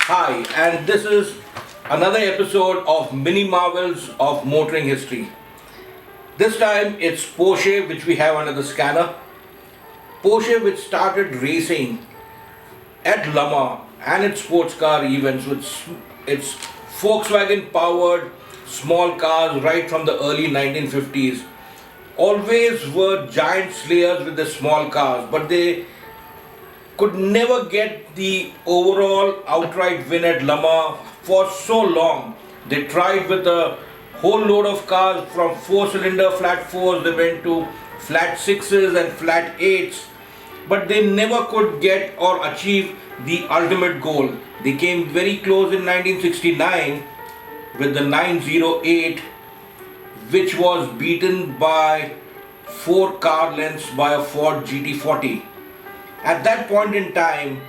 Hi, and this is another episode of Mini Marvels of Motoring History. This time it's Porsche, which we have under the scanner. Porsche, which started racing at Le Mans and its sports car events with its Volkswagen powered small cars right from the early 1950s, always were giant slayers with the small cars, but they could never get the overall outright win at Le Mans for so long. They tried with a whole load of cars from 4-cylinder flat 4s, they went to flat 6s and flat 8s, but they never could get or achieve the ultimate goal. They came very close in 1969 with the 908, which was beaten by 4 car lengths by a Ford GT40. At that point in time,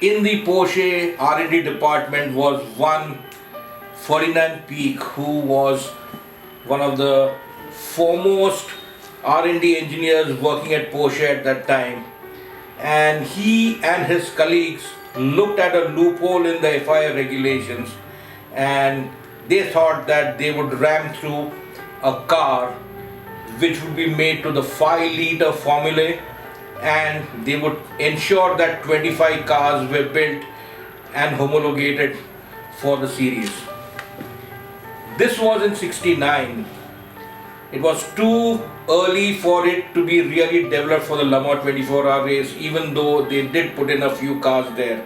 in the Porsche R&D department was one Ferdinand Peak, who was one of the foremost R&D engineers working at Porsche at that time. And he and his colleagues looked at a loophole in the FIA regulations, and they thought that they would ram through a car which would be made to the 5-liter formula, and they would ensure that 25 cars were built and homologated for the series. This was in 69. It was too early for it to be really developed for the Le Mans 24-hour race, even though they did put in a few cars there.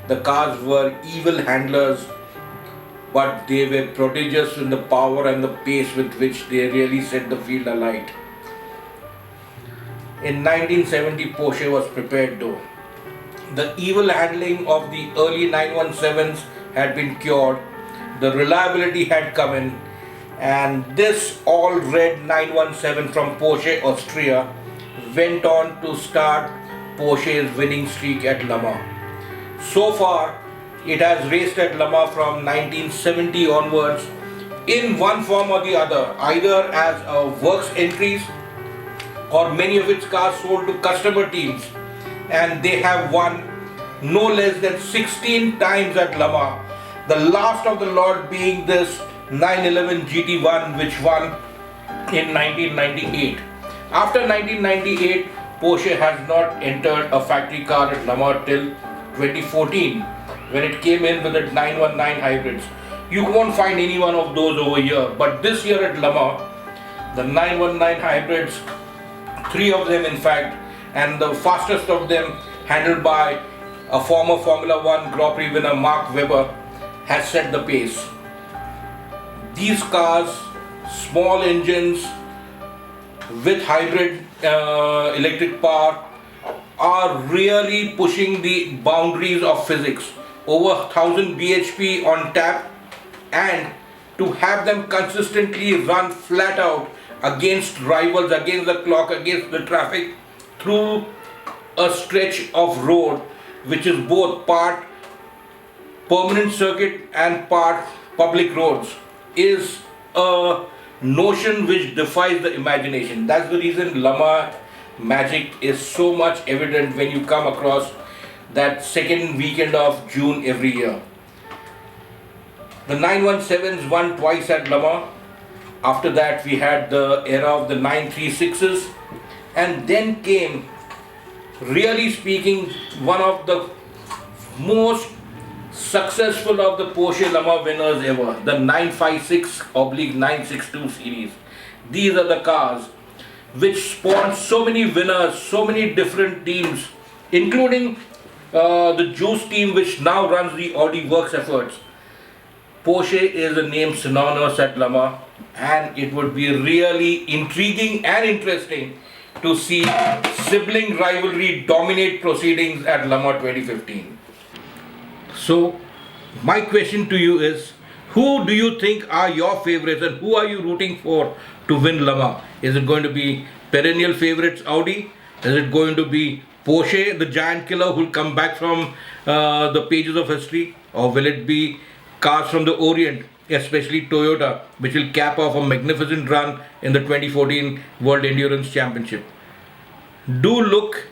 The cars were evil handlers, but they were prodigious in the power and the pace with which they really set the field alight. In 1970, Porsche was prepared though. The evil handling of the early 917s had been cured, the reliability had come in, and this all red 917 from Porsche Austria went on to start Porsche's winning streak at Le Mans. So far, it has raced at Le Mans from 1970 onwards in one form or the other, either as a works entries or many of its cars sold to customer teams, and they have won no less than 16 times at Le Mans, the last of the lot being this 911 GT1, which won in 1998. After 1998, Porsche has not entered a factory car at Le Mans till 2014, when it came in with the 919 hybrids. You won't find any one of those over here, but this year at Le Mans, the 919 hybrids, 3 of them in fact, and the fastest of them, handled by a former Formula 1 Grand Prix winner Mark Webber, has set the pace. These cars, small engines with hybrid electric power, are really pushing the boundaries of physics. Over 1000 bhp on tap, and to have them consistently run flat out against rivals, against the clock, against the traffic, through a stretch of road which is both part permanent circuit and part public roads, is a notion which defies the imagination. That's the reason Le Mans magic is so much evident when you come across that second weekend of June every year. The 917s won twice at Le Mans. After that, we had the era of the 936s, and then came, really speaking, one of the most successful of the Porsche Le Mans winners ever, the 956/962 series. These are the cars which spawned so many winners, so many different teams, including the Juice team, which now runs the Audi works efforts. Porsche is a name synonymous at Le Mans, and it would be really intriguing and interesting to see sibling rivalry dominate proceedings at Le Mans 2015. So, my question to you is, who do you think are your favorites, and who are you rooting for to win Le Mans? Is it going to be perennial favorites Audi? Is it going to be Porsche, the giant killer who will come back from the pages of history? Or will it be cars from the Orient, especially Toyota, which will cap off a magnificent run in the 2014 World Endurance Championship? Do look,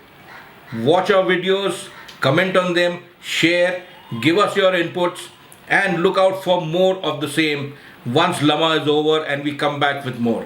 watch our videos, comment on them, share, Give us your inputs and look out for more of the same once Lama is over and we come back with more.